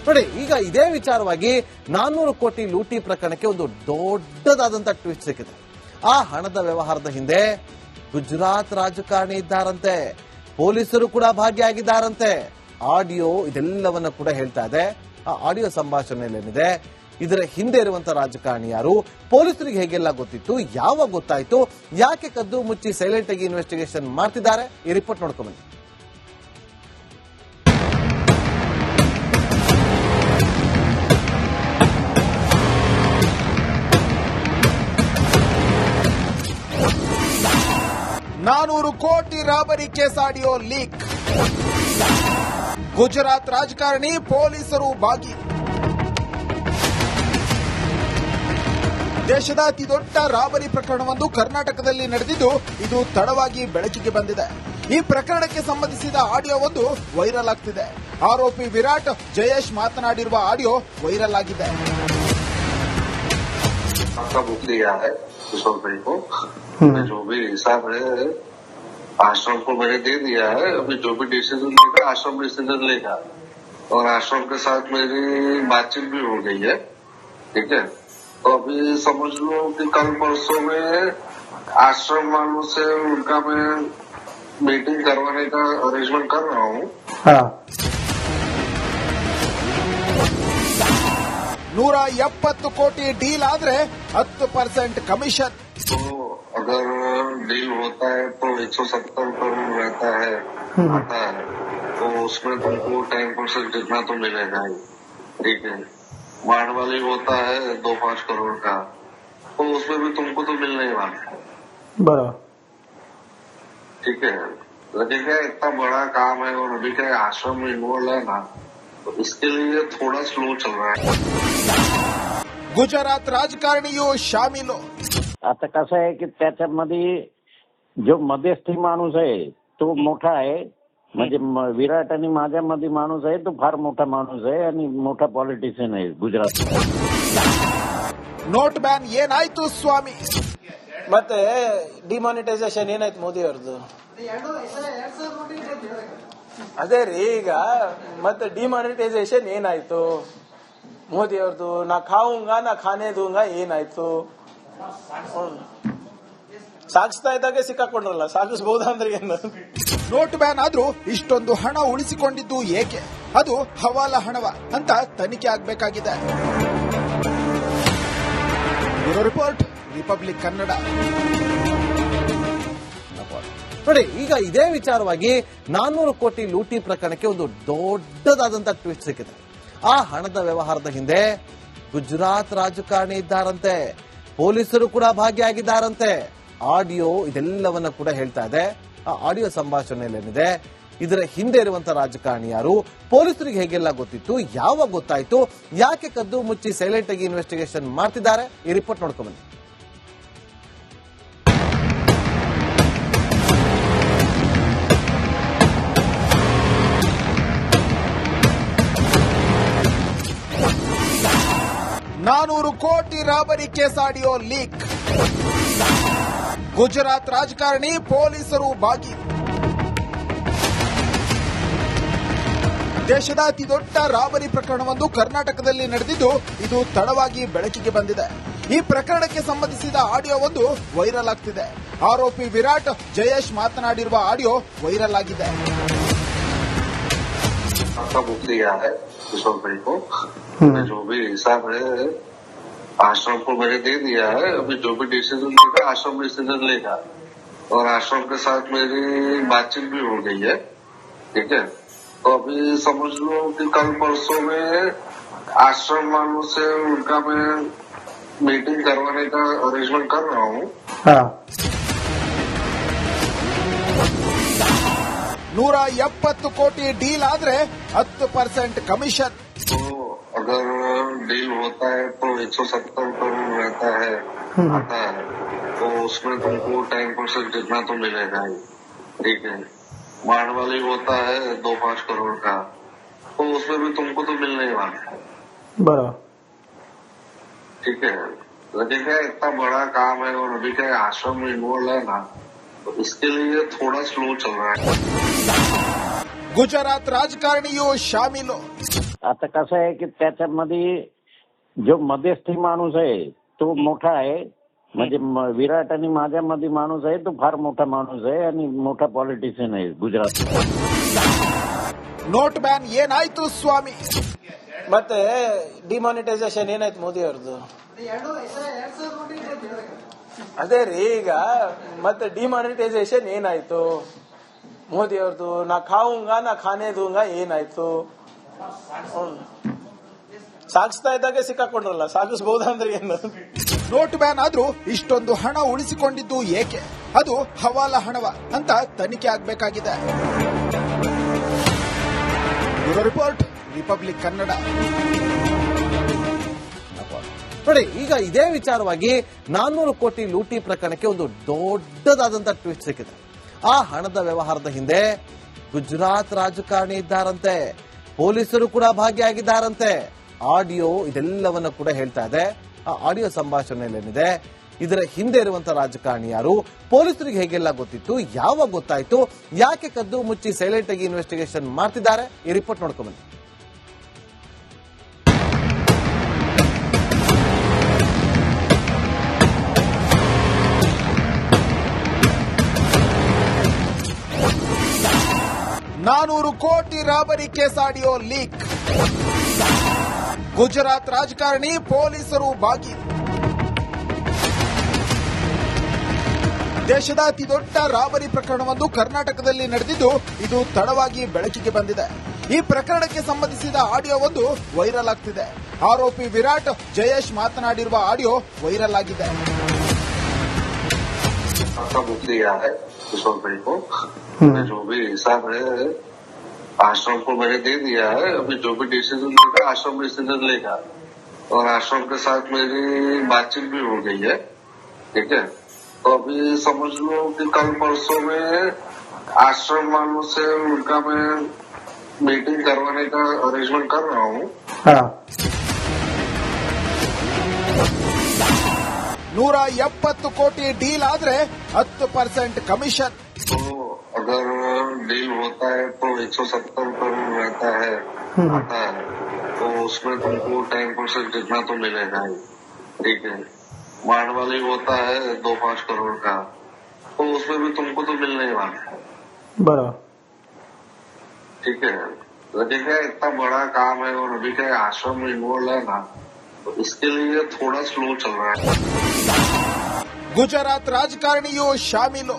ನೋಡಿ, ಈಗ ಇದೇ ವಿಚಾರವಾಗಿ 400 ಕೋಟಿ ಲೂಟಿ ಪ್ರಕರಣಕ್ಕೆ ಒಂದು ದೊಡ್ಡದಾದಂತ ಟ್ವಿಸ್ಟ್ ಸಿಕ್ಕಿದೆ. ಆ ಹಣದ ವ್ಯವಹಾರದ ಹಿಂದೆ ಗುಜರಾತ್ ರಾಜಕಾರಣಿ ಇದ್ದಾರಂತೆ, ಪೊಲೀಸರು ಕೂಡ ಭಾಗಿಯಾಗಿದ್ದಾರಂತೆ. ಆಡಿಯೋ ಇದೆಲ್ಲವನ್ನ ಕೂಡ ಹೇಳ್ತಾ ಇದೆ. ಆ ಆಡಿಯೋ ಸಂಭಾಷಣೆಯಲ್ಲೇನಿದೆ, ಇದರ ಹಿಂದೆ ಇರುವಂತಹ ರಾಜಕಾರಣಿ ಯಾರು, ಪೊಲೀಸರಿಗೆ ಹೇಗೆಲ್ಲ ಗೊತ್ತಿತ್ತು, ಯಾವಾಗ ಗೊತ್ತಾಯ್ತು, ಯಾಕೆ ಕದ್ದು ಮುಚ್ಚಿ ಸೈಲೆಂಟ್ ಆಗಿ ಇನ್ವೆಸ್ಟಿಗೇಷನ್ ಮಾಡ್ತಿದ್ದಾರೆ, ಈ ರಿಪೋರ್ಟ್ ನೋಡ್ಕೊಂಡ್ಬನ್ನಿ. $400 ಕೋಟಿ robbery case audio leak. Gujarat ರಾಜಕಾರಣಿ ಪೊಲೀಸರು ಭಾಗಿ. ದೇಶದ ಅತಿ ದೊಡ್ಡ ರಾಬರಿ ಪ್ರಕರಣವೊಂದು ಕರ್ನಾಟಕದಲ್ಲಿ ನಡೆದಿದ್ದು ಇದು ತಡವಾಗಿ ಬೆಳಕಿಗೆ ಬಂದಿದೆ. ಈ ಪ್ರಕರಣಕ್ಕೆ ಸಂಬಂಧಿಸಿದ ಆಡಿಯೋವೊಂದು ವೈರಲ್ ಆಗ್ತಿದೆ. ಆರೋಪಿ ವಿರಾಟ್ ಜಯೇಶ್ ಮಾತನಾಡಿರುವ ಆಡಿಯೋ ವೈರಲ್ ಆಗಿದೆ. जो भी हिसाब है आश्रम को मैंने दे दिया है. अभी जो भी डिसीजन लेगा आश्रम डिसीजन लेगा और आश्रम के साथ मेरी बातचीत भी हो गई है. ठीक है, तो अभी समझ लो कि कल परसों में आश्रम वालों से उनका मैं मीटिंग करवाने का अरेंजमेंट कर रहा हूँ. 170 ಕೋಟಿ ಡೀಲ್ ಆದ್ರೆ 10% ಕಮಿಷನ್. तो अगर डील होता है तो 170 करोड़ रहता है आता है, तो उसमें तुमको 10% जितना तो मिलेगा ही. ठीक है, मांड वाली होता है 2-5 करोड़ का, तो उसमें भी तुमको तो मिलने ही वाला है. बराबर. ठीक है, लेकिन क्या इतना बड़ा काम है और अभी क्या आश्रम में इन्वॉल्व है ना, तो इसके लिए थोड़ा स्लो चल रहा है. गुजरात राजकारणीयो शामिल. आता कसं आहे की त्याच्यामध्ये जो मध्यस्थी माणूस आहे तो मोठा आहे, म्हणजे विराट आणि माझ्यामध्ये माणूस आहे तो फार मोठा माणूस आहे आणि मोठा पॉलिटिशियन आहे गुजरात. ನೋಟ್ ಬ್ಯಾನ್ ಏನಾಯ್ತು ಸ್ವಾಮಿ? ಮತ್ತೆ ಡಿಮಾನಿಟೈಸೇಷನ್ ಏನಾಯ್ತು ಮೋದಿ ಅವ್ರದ್ದು? ಅದೇ ರೀ, ಈಗ ಮತ್ತೆ ಡಿಮಾನಿಟೈಸೇಷನ್ ಏನಾಯ್ತು ಮೋದಿ ಅವ್ರದ್ದು? ನಾ ಖಾऊंगा ನಾ ಖಾನೆ दूंगा ಏನಾಯ್ತು? ಸಾಗಿಸ್ತಾ ಇದ್ದಾಗೆ ಸಿಕ್ಕಾಕೊಂಡ್ರಲ್ಲ, ಸಾಗಿಸಬಹುದಂದ್ರೆ ಏನು? ನೋಟ್ ಬ್ಯಾನ್ ಆದ್ರೂ ಇಷ್ಟೊಂದು ಹಣ ಉಳಿಸಿಕೊಂಡಿದ್ದು ಏಕೆ? ಅದು ಹವಾಲಾ ಹಣವ ಅಂತ ತನಿಖೆ ಆಗಬೇಕಾಗಿದೆ. Report republic Kannada. ನೋಡಿ, ಈಗ ಇದೇ ವಿಚಾರವಾಗಿ 400 ಕೋಟಿ ಲೂಟಿ ಪ್ರಕರಣಕ್ಕೆ ಒಂದು ದೊಡ್ಡದಾದಂತ ಟ್ವಿಸ್ಟ್ ಸಿಕ್ಕಿದೆ. ಆ ಹಣದ ವ್ಯವಹಾರದ ಹಿಂದೆ ಗುಜರಾತ್ ರಾಜಕಾರಣಿ ಇದ್ದಾರಂತೆ, ಪೊಲೀಸರು ಕೂಡ ಭಾಗಿಯಾಗಿದ್ದಾರಂತೆ. ಆಡಿಯೋ ಇದೆಲ್ಲವನ್ನ ಕೂಡ ಹೇಳ್ತಾ ಇದೆ. ಆ ಆಡಿಯೋ ಸಂಭಾಷಣೆಯಲ್ಲೇನಿದೆ, ಇದರ ಹಿಂದೆ ಇರುವಂತಹ ರಾಜಕಾರಣಿ ಯಾರು, ಪೊಲೀಸರಿಗೆ ಹೇಗೆಲ್ಲ ಗೊತ್ತಿತ್ತು, ಯಾವಾಗ ಗೊತ್ತಾಯ್ತು, ಯಾಕೆ ಕದ್ದು ಮುಚ್ಚಿ ಸೈಲೆಂಟ್ ಆಗಿ ಇನ್ವೆಸ್ಟಿಗೇಷನ್ ಮಾಡ್ತಿದ್ದಾರೆ, ಈ ರಿಪೋರ್ಟ್ ನೋಡ್ಕೊಂಡ್ಬನ್ನಿ. $400 ಕೋಟಿ robbery case audio leak. Gujarat ರಾಜಕಾರಣಿ ಪೊಲೀಸರು ಭಾಗಿ. ದೇಶದ ಅತಿ ದೊಡ್ಡ ರಾಬರಿ ಪ್ರಕರಣವೊಂದು ಕರ್ನಾಟಕದಲ್ಲಿ ನಡೆದಿದ್ದು ಇದು ತಡವಾಗಿ ಬೆಳಕಿಗೆ ಬಂದಿದೆ. ಈ ಪ್ರಕರಣಕ್ಕೆ ಸಂಬಂಧಿಸಿದ ಆಡಿಯೋವೊಂದು ವೈರಲ್ ಆಗ್ತಿದೆ. ಆರೋಪಿ ವಿರಾಟ್ ಜಯೇಶ್ ಮಾತನಾಡಿರುವ ಆಡಿಯೋ ವೈರಲ್ ಆಗಿದೆ. बुक दिया है किशोर भाई को. जो भी हिसाब है आश्रम को मैंने दे दिया है. अभी जो भी डिसीजन लेगा आश्रम डिसीजन लेगा और आश्रम के साथ मेरी बातचीत भी हो गई है. ठीक है, तो अभी समझ लो कि कल परसों में आश्रम वालों से उनका मैं मीटिंग करवाने का अरेंजमेंट कर रहा हूँ. 170 ಕೋಟಿ ಡೀಲ್ ಆದ್ರೆ 10% ಕಮಿಷನ್. तो अगर डील होता है तो 170 करोड़ रहता है आता है, तो उसमें तुमको 10% जितना तो मिलेगा ही. ठीक है, मांड वाली होता है 2-5 करोड़ का, तो उसमें भी तुमको तो मिलने ही वाला है. बराबर. ठीक है, लेकिन क्या इतना बड़ा काम है और अभी क्या आश्रम में इन्वॉल्व है ना, तो इसके लिए थोड़ा स्लो चल रहा है. गुजरात राजकारणीयो शामिल. आता कसं आहे की त्याच्यामध्ये जो मध्यस्थी माणूस आहे तो मोठा आहे, म्हणजे विराट आणि माझ्यामध्ये माणूस आहे तो फार मोठा माणूस आहे आणि मोठा पॉलिटिशियन आहे गुजरात. ನೋಟ್ ಬ್ಯಾನ್ ಏನಾಯ್ತು ಸ್ವಾಮಿ? ಮತ್ತೆ ಡಿಮಾನಿಟೈಸೇಷನ್ ಏನಾಯ್ತು ಮೋದಿ ಅವ್ರದ್ದು? ಅದೇ ರೀ, ಈಗ ಮತ್ತೆ ಡಿಮಾನಿಟೈಸೇಷನ್ ಏನಾಯ್ತು ಮೋದಿ ಅವ್ರದ್ದು? ನಾ ಖಾऊंगा ನಾ ಖಾನೆ दूंगा ಏನಾಯ್ತು? ಸಾಗಿಸ್ತಾ ಇದ್ದಾಗೆ ಸಿಕ್ಕಾಕೊಂಡ್ರಲ್ಲ, ಸಾಗಿಸಬಹುದಂದ್ರೆ ಏನು? ನೋಟ್ ಬ್ಯಾನ್ ಆದ್ರೂ ಇಷ್ಟೊಂದು ಹಣ ಉಳಿಸಿಕೊಂಡಿದ್ದು ಏಕೆ? ಅದು ಹವಾಲಾ ಹಣವ ಅಂತ ತನಿಖೆ ಆಗಬೇಕಾಗಿದೆ. Report republic Kannada. ನೋಡಿ, ಈಗ ಇದೇ ವಿಚಾರವಾಗಿ 400 ಕೋಟಿ ಲೂಟಿ ಪ್ರಕರಣಕ್ಕೆ ಒಂದು ದೊಡ್ಡದಾದಂತಹ ಟ್ವಿಸ್ಟ್ ಸಿಕ್ಕಿದೆ. ಆ ಹಣದ ವ್ಯವಹಾರದ ಹಿಂದೆ ಗುಜರಾತ್ ರಾಜಕಾರಣಿ ಇದ್ದಾರಂತೆ, ಪೊಲೀಸರು ಕೂಡ ಭಾಗಿಯಾಗಿದ್ದಾರಂತೆ. ಆಡಿಯೋ ಇದೆಲ್ಲವನ್ನ ಕೂಡ ಹೇಳ್ತಾ ಇದೆ. ಆ ಆಡಿಯೋ ಸಂಭಾಷಣೆಯಲ್ಲೇನಿದೆ, ಇದರ ಹಿಂದೆ ಇರುವಂತಹ ರಾಜಕಾರಣಿ ಯಾರು, ಪೊಲೀಸರಿಗೆ ಹೇಗೆಲ್ಲ ಗೊತ್ತಿತ್ತು, ಯಾವಾಗ ಗೊತ್ತಾಯ್ತು, ಯಾಕೆ ಕದ್ದು ಮುಚ್ಚಿ ಸೈಲೆಂಟ್ ಆಗಿ ಇನ್ವೆಸ್ಟಿಗೇಷನ್ ಮಾಡ್ತಿದ್ದಾರೆ, ಈ ರಿಪೋರ್ಟ್ ನೋಡ್ಕೊಂಡ್ಬನ್ನಿ. $400 ಕೋಟಿ robbery case audio leak. Gujarat ರಾಜಕಾರಣಿ ಪೊಲೀಸರು ಭಾಗಿ. ದೇಶದ ಅತಿ ದೊಡ್ಡ ರಾಬರಿ ಪ್ರಕರಣವೊಂದು ಕರ್ನಾಟಕದಲ್ಲಿ ನಡೆದಿದ್ದು ಇದು ತಡವಾಗಿ ಬೆಳಕಿಗೆ ಬಂದಿದೆ. ಈ ಪ್ರಕರಣಕ್ಕೆ ಸಂಬಂಧಿಸಿದ ಆಡಿಯೋ ಒಂದು ವೈರಲ್ ಆಗ್ತಿದೆ. ಆರೋಪಿ ವಿರಾಟ್ ಜಯೇಶ್ ಮಾತನಾಡಿರುವ ಆಡಿಯೋ ವೈರಲ್ ಆಗಿದೆ. जो भी हिसाब है आश्रम को मैंने दे दिया है. अभी जो भी डिसीजन लेगा आश्रम डिसीजन लेगा, और आश्रम के साथ मेरी बातचीत भी हो गई है. ठीक है, तो अभी समझ लो कि कल परसों में आश्रम वालों से उनका मैं मीटिंग करवाने का अरेंजमेंट कर रहा हूँ. 170 ಕೋಟಿ ಡೀಲ್ ಆದ್ರೆ 10% ಕಮಿಷನ್. तो अगर डील होता है तो 170 करोड़ रहता है आता है, तो उसमें तुमको 10% जितना तो मिलेगा ही. ठीक है, मांडवाली होता है 2-5 करोड़ का, तो उसमें भी तुमको तो मिलने ही वाला है. बराबर. ठीक है, लेकिन क्या इतना बड़ा काम है और अभी क्या आश्रम इन्वॉल्व है ना, तो इसके लिए थोड़ा स्लो चल रहा है. ಗುಜರಾತ್ ರಾಜಕಾರಣಿಯು ಶಾಮೀಲು.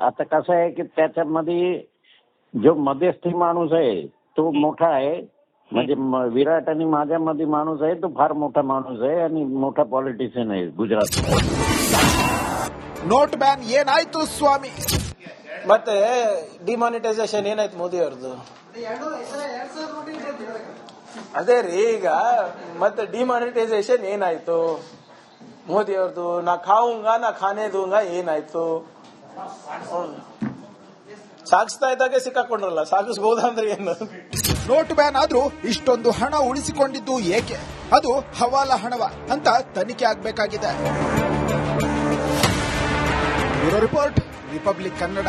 आता कसं आहे की त्याच्यामध्ये जो मध्यस्थी माणूस आहे तो मोठा आहे, म्हणजे विराट आणि माझ्यामध्ये माणूस आहे तो फार मोठा माणूस आहे आणि मोठा पॉलिटिशियन आहे गुजरात. ನೋಟ್ ಬ್ಯಾನ್ ಏನಾಯ್ತು ಸ್ವಾಮಿ? ಮತ್ತೆ ಡಿಮಾನಿಟೈಸೇಷನ್ ಏನಾಯ್ತು ಮೋದಿ ಅವ್ರದ್ದು? ಅದೇ ರೀ, ಈಗ ಮತ್ತೆ ಡಿಮಾನಿಟೈಸೇಷನ್ ಏನಾಯ್ತು ಮೋದಿ ಅವ್ರದ್ದು? ನಾ ಖಾऊंगा ನಾ ಖಾನೆ दूंगा ಏನಾಯ್ತು? ಸಾಗಿಸ್ತಾ ಇದ್ದಾಗೆ ಸಿಕ್ಕಾಕೊಂಡ್ರಲ್ಲ, ಸಾಗಿಸಬಹುದಂದ್ರೆ ಏನು? ನೋಟ್ ಬ್ಯಾನ್ ಆದ್ರೂ ಇಷ್ಟೊಂದು ಹಣ ಉಳಿಸಿಕೊಂಡಿದ್ದು ಏಕೆ? ಅದು ಹವಾಲಾ ಹಣವ ಅಂತ ತನಿಖೆ ಆಗಬೇಕಾಗಿದೆ. Report republic Kannada.